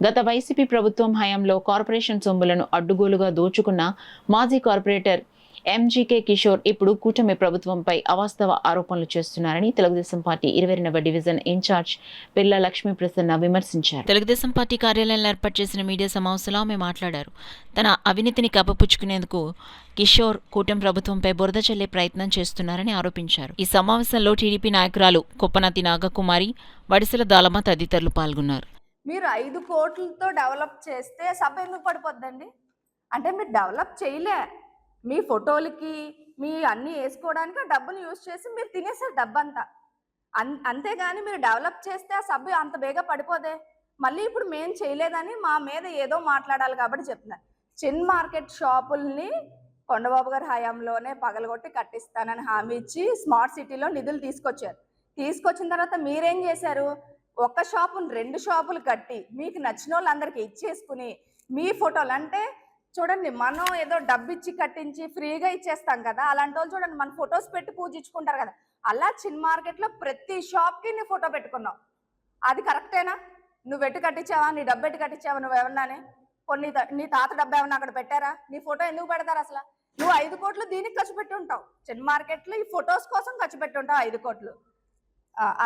గత వైసీపీ ప్రభుత్వం హయాంలో కార్పొరేషన్ సొమ్ములను అడ్డుగోలుగా దోచుకున్న మాజీ కార్పొరేటర్ ఎంజీకే కిషోర్ ఇప్పుడు కూటమి ప్రభుత్వంపై అవాస్తవ ఆరోపణలు చేస్తున్నారని తెలుగుదేశం పార్టీ 22వ డివిజన్ ఇన్ఛార్జ్ పిల్ల లక్ష్మీ ప్రసన్న విమర్శించారు. తెలుగుదేశం పార్టీ కార్యాలయంలో ఏర్పాటు చేసిన మీడియా సమావేశంలో ఆమె మాట్లాడారు. తన అవినీతిని కప్పిపుచ్చుకునేందుకు కిషోర్ కూటమి ప్రభుత్వంపై బురద చల్లే ప్రయత్నం చేస్తున్నారని ఆరోపించారు. ఈ సమావేశంలో టీడీపీ నాయకురాలు కొప్పనతి నాగకుమారి, వడిసెల దాలమ్మ తదితరులు పాల్గొన్నారు. మీరు 5 కోట్లతో డెవలప్ చేస్తే సభ ఎందుకు పడిపోద్దండి? అంటే మీరు డెవలప్ చేయలే, మీ ఫోటోలకి మీ అన్నీ వేసుకోవడానికి ఆ డబ్బును యూజ్ చేసి మీరు తినేసారు డబ్బంతా. అంతేగాని మీరు డెవలప్ చేస్తే ఆ సభ అంత బేగా పడిపోదే. మళ్ళీ ఇప్పుడు మేము చేయలేదని మా మీద ఏదో మాట్లాడాలి కాబట్టి చెప్తున్నారు. చిన్ మార్కెట్ షాపుల్ని కొండబాబు గారి హయాంలోనే పగలగొట్టి కట్టిస్తానని హామీ ఇచ్చి స్మార్ట్ సిటీలో నిధులు తీసుకొచ్చారు. తీసుకొచ్చిన తర్వాత మీరేం చేశారు? ఒక షాపును 2 షాపులు కట్టి మీకు నచ్చిన వాళ్ళందరికీ ఇచ్చేసుకుని మీ ఫోటోలు, అంటే చూడండి, మనం ఏదో డబ్బు ఇచ్చి కట్టించి ఫ్రీగా ఇచ్చేస్తాం కదా, అలాంటి వాళ్ళు చూడండి మన ఫొటోస్ పెట్టి పూజించుకుంటారు కదా, అలా చిన్ మార్కెట్లో ప్రతి షాప్కి నీ ఫోటో పెట్టుకున్నావు. అది కరెక్టేనా? నువ్వు పెట్టి కట్టించావా? నీ డబ్బు పెట్టి కట్టించావా? నువ్వు ఏమన్నానే కొన్ని నీ తాత డబ్బు ఏమన్నా అక్కడ పెట్టారా? నీ ఫోటో ఎందుకు పెడతారు అసలు? నువ్వు 5 కోట్లు దీనికి ఖర్చు పెట్టి ఉంటావు. చిన్ మార్కెట్లో ఈ ఫొటోస్ కోసం ఖర్చు పెట్టి ఉంటావు 5 కోట్లు.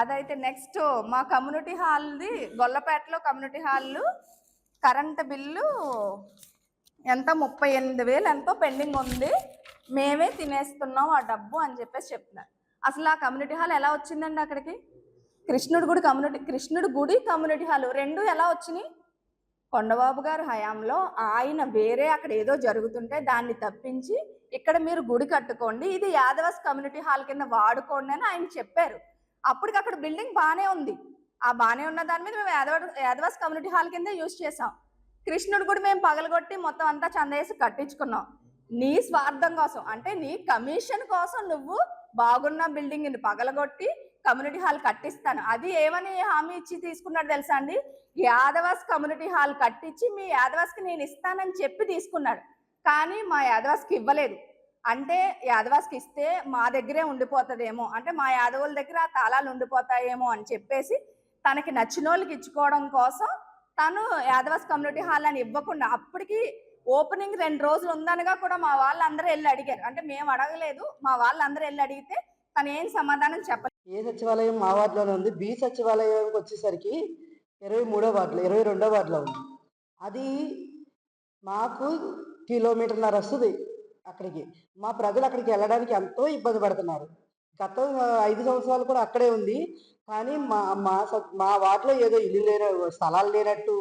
అదైతే నెక్స్ట్ మా కమ్యూనిటీ హాల్ది గొల్లపేటలో కమ్యూనిటీ హాల్ కరెంటు బిల్లు ఎంత 38,000 ఎంతో పెండింగ్ ఉంది, మేమే తినేస్తున్నాం ఆ డబ్బు అని చెప్పేసి చెప్తున్నారు. అసలు ఆ కమ్యూనిటీ హాల్ ఎలా వచ్చిందండి అక్కడికి? కృష్ణుడి గుడి కమ్యూనిటీ హాల్ 2 ఎలా వచ్చినాయి? కొండబాబు గారి హయాంలో ఆయన వేరే అక్కడ ఏదో జరుగుతుంటే దాన్ని తప్పించి ఇక్కడ మీరు గుడి కట్టుకోండి, ఇది యాదవస్ కమ్యూనిటీ హాల్ కింద వాడుకోండి అని ఆయన చెప్పారు. అప్పటికి అక్కడ బిల్డింగ్ బాగానే ఉంది. ఆ బాగానే ఉన్న దాని మీద మేము యాదవాస్ కమ్యూనిటీ హాల్ కింద యూజ్ చేసాం. కృష్ణుడు కూడా మేము పగలగొట్టి మొత్తం అంతా చందేసి కట్టించుకున్నాం. నీ స్వార్థం కోసం, అంటే నీ కమిషన్ కోసం నువ్వు బాగున్న బిల్డింగ్ని పగలగొట్టి కమ్యూనిటీ హాల్ కట్టిస్తాను, అది ఏమని హామీ ఇచ్చి తీసుకున్నాడు తెలుసా అండి? యాదవాస్ కమ్యూనిటీ హాల్ కట్టించి మీ యాదవాస్కి నేను ఇస్తానని చెప్పి తీసుకున్నాడు. కానీ మా యాదవాస్కి ఇవ్వలేదు. అంటే యాదవాస్కి ఇస్తే మా దగ్గరే ఉండిపోతుందేమో, అంటే మా యాదవుల దగ్గర ఆ తాళాలు ఉండిపోతాయేమో అని చెప్పేసి తనకి నచ్చిన వాళ్ళకి ఇచ్చుకోవడం కోసం తను యాదవాస్ కమ్యూనిటీ హాల్ అని ఇవ్వకుండా, అప్పటికి ఓపెనింగ్ 2 రోజులు ఉందనగా కూడా మా వాళ్ళందరూ వెళ్ళి అడిగారు. అంటే మేము అడగలేదు, మా వాళ్ళందరూ వెళ్ళి అడిగితే తను ఏం సమాధానం చెప్పలేదు. ఏ సచివాలయం మా వార్డులోనే ఉంది. బి సచివాలయంకి వచ్చేసరికి 23వ వార్డులో 22వ వార్డులో ఉంది. అది మాకు కిలోమీటర్న్నర వస్తుంది అక్కడికి. మా ప్రజలు అక్కడికి వెళ్ళడానికి ఎంతో ఇబ్బంది పడుతున్నారు. గత 5 సంవత్సరాలు కూడా అక్కడే ఉంది. కానీ మా వార్డులో ఏదో ఇల్లు స్థలాలు లేనట్టు,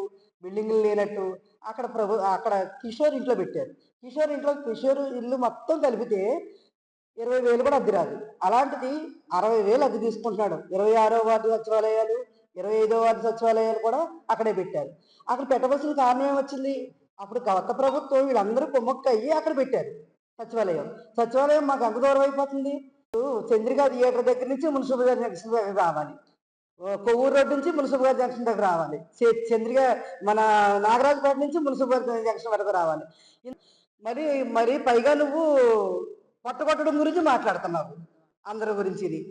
బిల్డింగ్లు లేనట్టు అక్కడ కిషోర్ ఇంట్లో పెట్టారు. కిషోర్ ఇల్లు మొత్తం కలిపితే 20,000 కూడా అద్దె రాదు. అలాంటిది 60,000 అద్దె తీసుకుంటున్నాడు. 26వ వార్డు సచివాలయాలు, 25వ వార్డు సచివాలయాలు కూడా అక్కడే పెట్టారు. అక్కడ పెట్టవలసిన కారణం ఏమొచ్చింది? అప్పుడు కొత్త ప్రభుత్వం వీళ్ళందరూ కుమ్మక్కయ్యి అక్కడ పెట్టారు సచివాలయం మాకు ఎంత దూరం అయిపోతుంది? చంద్రిక థియేటర్ దగ్గర నుంచి మున్సిపల్ జంక్షన్ దగ్గర రావాలి, కొవ్వూరు రోడ్ నుంచి మున్సిపల్ జంక్షన్ దగ్గర రావాలి, చంద్రిక మన నాగరాజపేట నుంచి మున్సిపల్ జంక్షన్ వరకు రావాలి. మరి పైగా నువ్వు కొట్టడం గురించి మాట్లాడుతున్నావు అందరి గురించి. ఇది